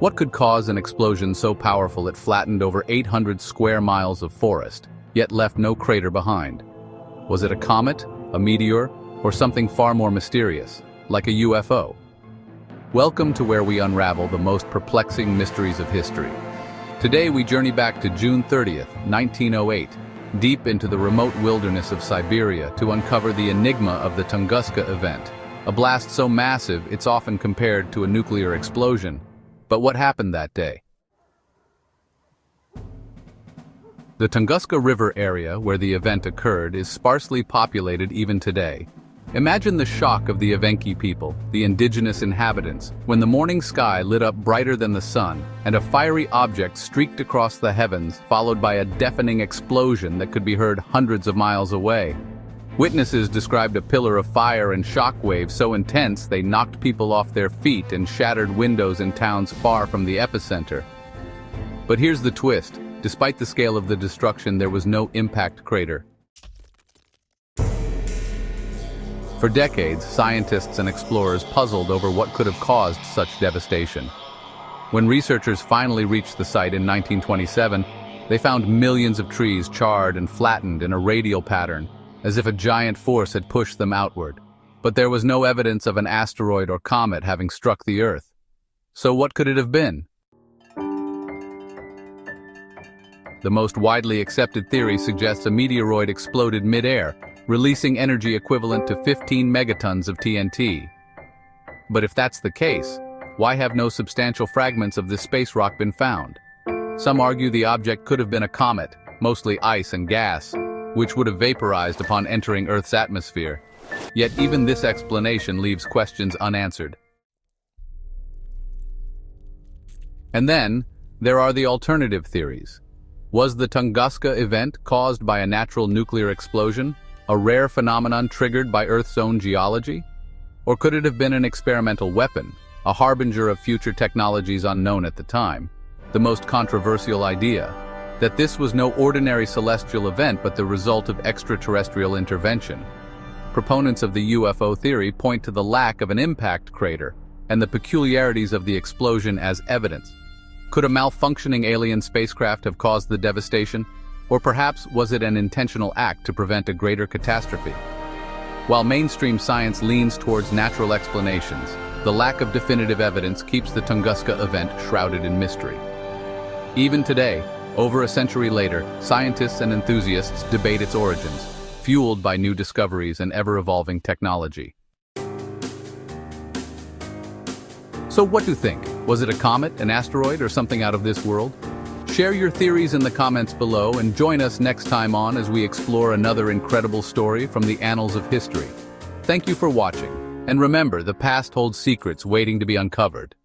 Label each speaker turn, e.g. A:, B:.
A: What could cause an explosion so powerful it flattened over 800 square miles of forest, yet left no crater behind? Was it a comet, a meteor, or something far more mysterious, like a UFO? Welcome to where we unravel the most perplexing mysteries of history. Today we journey back to June 30th, 1908, deep into the remote wilderness of Siberia to uncover the enigma of the Tunguska Event, a blast so massive it's often compared to a nuclear explosion. But what happened that day? The Tunguska River area where the event occurred is sparsely populated even today. Imagine the shock of the Evenki people, the indigenous inhabitants, when the morning sky lit up brighter than the sun and a fiery object streaked across the heavens, followed by a deafening explosion that could be heard hundreds of miles away. Witnesses described a pillar of fire and shock waves so intense they knocked people off their feet and shattered windows in towns far from the epicenter. But here's the twist. Despite the scale of the destruction, there was no impact crater. For decades, scientists and explorers puzzled over what could have caused such devastation. When researchers finally reached the site in 1927, they found millions of trees charred and flattened in a radial pattern, as if a giant force had pushed them outward. But there was no evidence of an asteroid or comet having struck the Earth. So what could it have been? The most widely accepted theory suggests a meteoroid exploded mid-air, releasing energy equivalent to 15 megatons of TNT. But if that's the case, why have no substantial fragments of this space rock been found? Some argue the object could have been a comet, mostly ice and gas, which would have vaporized upon entering Earth's atmosphere. Yet even this explanation leaves questions unanswered. And then, there are the alternative theories. Was the Tunguska event caused by a natural nuclear explosion, a rare phenomenon triggered by Earth's own geology? Or could it have been an experimental weapon, a harbinger of future technologies unknown at the time? The most controversial idea, that this was no ordinary celestial event but the result of extraterrestrial intervention. Proponents of the UFO theory point to the lack of an impact crater and the peculiarities of the explosion as evidence. Could a malfunctioning alien spacecraft have caused the devastation? Or perhaps was it an intentional act to prevent a greater catastrophe? While mainstream science leans towards natural explanations, the lack of definitive evidence keeps the Tunguska event shrouded in mystery. Even today, over a century later, scientists and enthusiasts debate its origins, fueled by new discoveries and ever-evolving technology. So what do you think? Was it a comet, an asteroid, or something out of this world? Share your theories in the comments below and join us next time on as we explore another incredible story from the annals of history. Thank you for watching, and remember, the past holds secrets waiting to be uncovered.